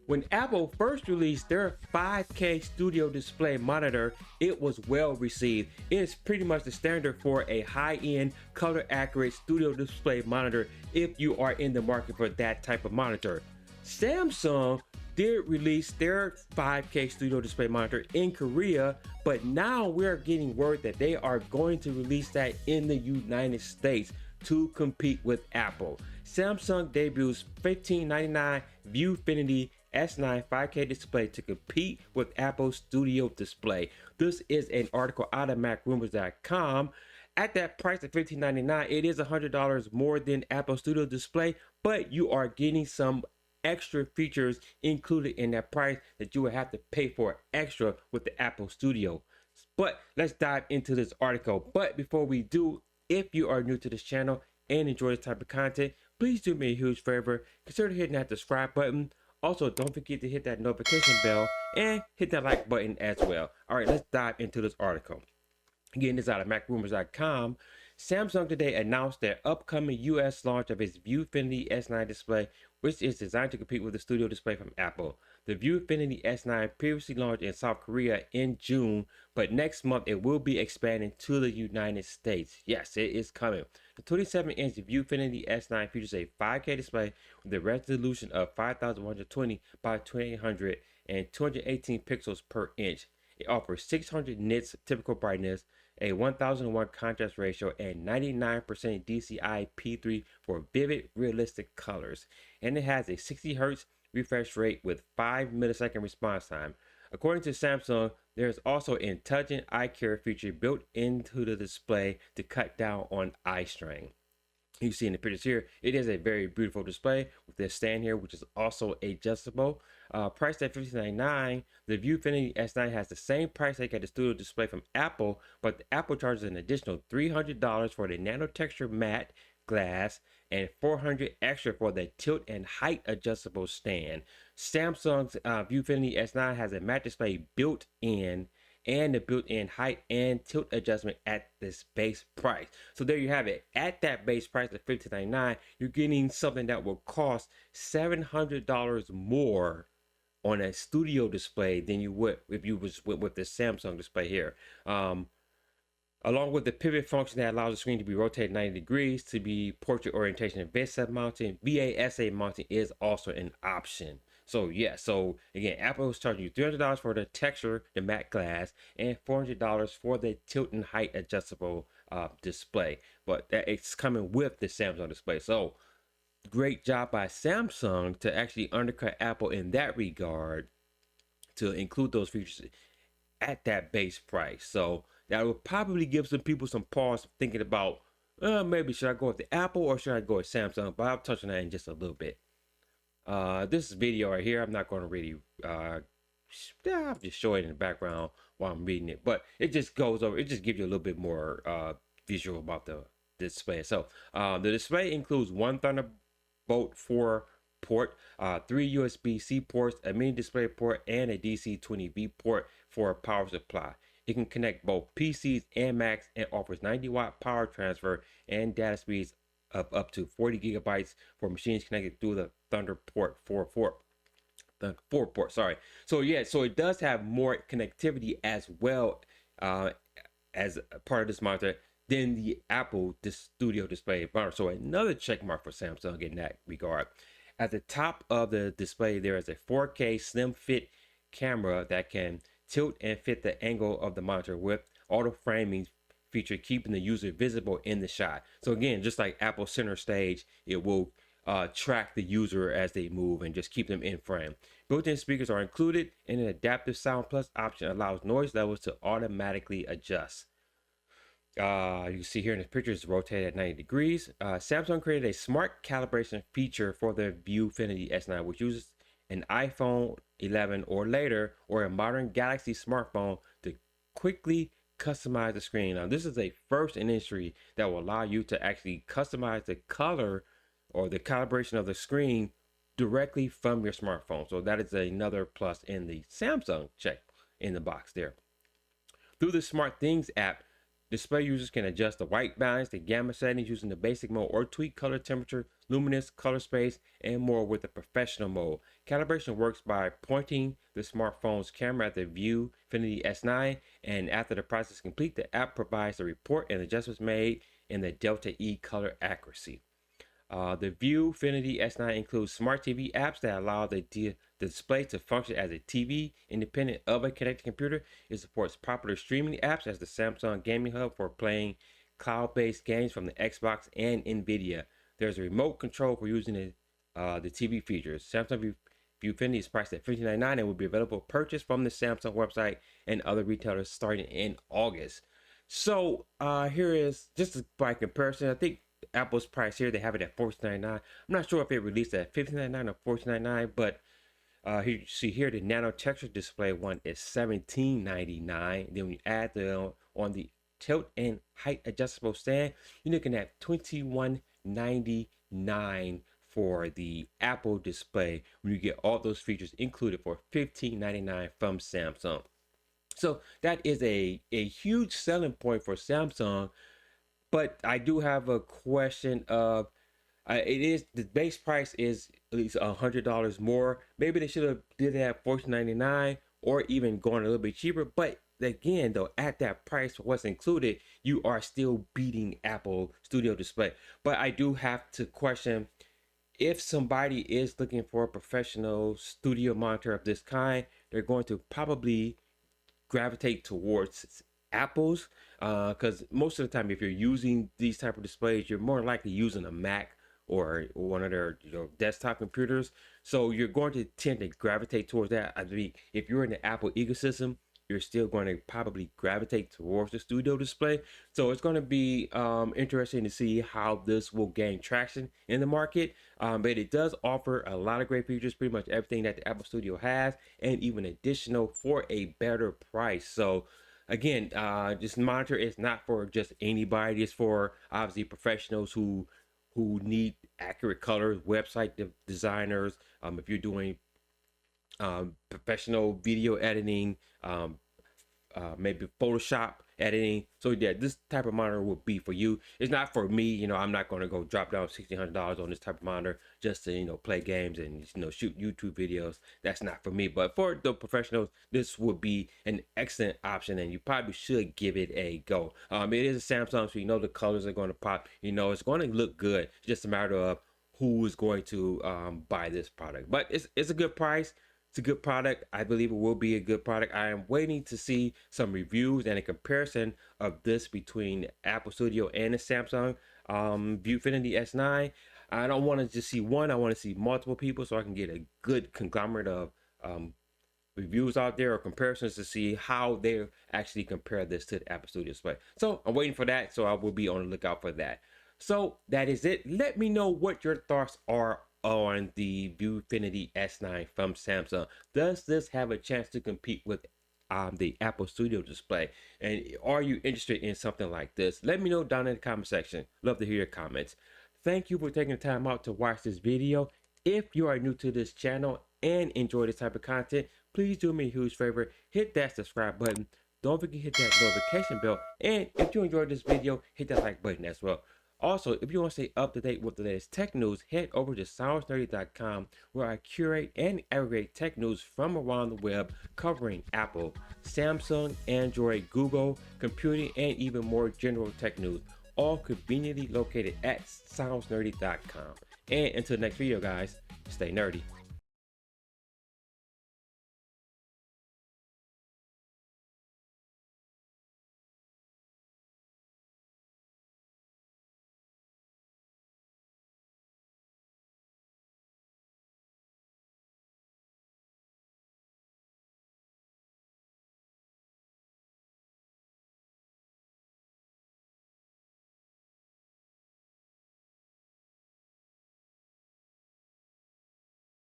When Apple first released their 5K studio display monitor, it was well received. It is pretty much the standard for a high-end, color-accurate studio display monitor if you are in the market for that type of monitor. Samsung did release their 5K studio display monitor in Korea, but now we're getting word that they are going to release that in the United States to compete with Apple. Samsung debuts $1599 ViewFinity S9 5K display to compete with Apple's Studio Display. This is an article out of MacRumors.com. At that price of $1599, it is $100 more than Apple Studio Display, but you are getting some extra features included in that price that you would have to pay for extra with the Apple Studio. But let's dive into this article. But before we do, if you are new to this channel and enjoy this type of content, please do me a huge favor. Consider hitting that subscribe button. Also, don't forget to hit that notification bell and hit that like button as well. All right, let's dive into this article. Again, this is out of MacRumors.com. Samsung today announced their upcoming US launch of its ViewFinity S9 display, which is designed to compete with the Studio Display from Apple. The ViewFinity S9 previously launched in South Korea in June, but next month it will be expanding to the United States. Yes, it is coming. The 27-inch ViewFinity S9 features a 5K display with a resolution of 5120 by 2800 and 218 pixels per inch. It offers 600 nits typical brightness, a 1001 contrast ratio, and 99% DCI P3 for vivid, realistic colors. And it has a 60 Hz refresh rate with 5 millisecond response time. According to Samsung, there is also an intelligent eye care feature built into the display to cut down on eye strain. You see in the pictures here, it is a very beautiful display with this stand here, which is also adjustable. Priced at $1599, the ViewFinity S9 has the same price tag as the Studio Display from Apple, but the Apple charges an additional $300 for the nano texture matte glass and $400 extra for the tilt and height adjustable stand. Samsung's ViewFinity S9 has a matte display built in and the built-in height and tilt adjustment at this base price. So there you have it. At that base price of $1599, you're getting something that will cost $700 more on a studio display than you would if you was with the Samsung display here. Along with the pivot function that allows the screen to be rotated 90 degrees to be portrait orientation and bedside mounting, VASA mounting is also an option. So yeah, so again, Apple is charging you $300 for the texture, the matte glass, and $400 for the tilt and height adjustable display. But it's coming with the Samsung display. So great job by Samsung to actually undercut Apple in that regard to include those features at that base price. So that will probably give some people some pause thinking about, maybe should I go with the Apple or should I go with Samsung? But I'll touch on that in just a little bit. This video right here, I'm not going to really, I'm just showing it in the background while I'm reading it, but it just goes over, it just gives you a little bit more visual about the display. So the display includes one Thunderbolt 4 port, 3 USB-C ports, a mini display port, and a DC-20V port for a power supply. It can connect both PCs and Macs and offers 90-watt power transfer and data speeds of up to 40 gigabytes for machines connected through the Thunderbolt 4 port. Sorry. So yeah, so it does have more connectivity as well as a part of this monitor than the Apple Studio Display monitor. So another check mark for Samsung in that regard. At the top of the display, there is a 4K slim fit camera that can tilt and fit the angle of the monitor with auto framing feature, keeping the user visible in the shot. So again, just like Apple Center Stage, it will track the user as they move and just keep them in frame. Built-in speakers are included, and an adaptive sound plus option allows noise levels to automatically adjust. You can see here in the picture, it's rotated at 90 degrees. Samsung created a smart calibration feature for the ViewFinity S9, which uses an iPhone 11 or later or a modern Galaxy smartphone to quickly customize the screen. Now, this is a first in industry that will allow you to actually customize the color or the calibration of the screen directly from your smartphone. So that is another plus in the Samsung check in the box there. Through the Smart Things app, Display users can adjust the white balance, the gamma settings using the basic mode, or tweak color temperature, luminance, color space, and more with the professional mode. Calibration works by pointing the smartphone's camera at the ViewFinity S9, and after the process is complete, the app provides a report and adjustments made in the Delta E color accuracy. The ViewFinity S9 includes smart TV apps that allow the display to function as a TV independent of a connected computer. It supports popular streaming apps as the Samsung Gaming Hub for playing cloud-based games from the Xbox and Nvidia. There's a remote control for using the TV features. Samsung ViewFinity is priced at $15.99 and will be available for purchase from the Samsung website and other retailers starting in August. So here is just by comparison. I think Apple's price here, they have it at $14.99. I'm not sure if it released at $15.99 or $14.99, but here you see here the nano texture display one is $17.99. Then when you add the on the tilt and height adjustable stand, you're looking at $21.99 for the Apple display when you get all those features included for $15.99 from Samsung. So that is a huge selling point for Samsung. But I do have a question of, it is the base price is at least $100 more. Maybe they should have did that at $14.99 or even gone a little bit cheaper. But again, though, at that price for what's included, you are still beating Apple Studio Display. But I do have to question, if somebody is looking for a professional studio monitor of this kind, they're going to probably gravitate towards Apple's, because most of the time if you're using these type of displays, you're more likely using a Mac or one of their desktop computers, so you're going to tend to gravitate towards that. I mean, if you're in the Apple ecosystem, you're still going to probably gravitate towards the studio display. So it's going to be interesting to see how this will gain traction in the market. But it does offer a lot of great features, pretty much everything that the Apple Studio has, and even additional for a better price. So again, this monitor is not for just anybody. It's for obviously professionals who need accurate colors, website designers, if you're doing professional video editing, maybe Photoshop editing. So yeah, this type of monitor would be for you. It's not for me. I'm not going to go drop down $1,600 on this type of monitor just to play games and shoot YouTube videos. That's not for me. But for the professionals, this would be an excellent option, and you probably should give it a go. It is a Samsung, so the colors are going to pop. It's going to look good. It's just a matter of who is going to buy this product. But it's a good price. It's a good product. I believe it will be a good product. I am waiting to see some reviews and a comparison of this between Apple Studio and the Samsung ViewFinity S9. I don't want to just see one. I want to see multiple people so I can get a good conglomerate of reviews out there or comparisons to see how they actually compare this to the Apple Studio display. So I'm waiting for that. So I will be on the lookout for that. So that is it. Let me know what your thoughts are on the ViewFinity S9 from Samsung. Does this have a chance to compete with the Apple Studio display? And are you interested in something like this? Let me know down in the comment section. Love to hear your comments. Thank you for taking the time out to watch this video. If you are new to this channel and enjoy this type of content, please do me a huge favor. Hit that subscribe button. Don't forget to hit that notification bell. And if you enjoyed this video, hit that like button as well. Also, if you want to stay up to date with the latest tech news, head over to SoundsNerdy.com, where I curate and aggregate tech news from around the web covering Apple, Samsung, Android, Google, computing, and even more general tech news, all conveniently located at SoundsNerdy.com. And until the next video, guys, stay nerdy.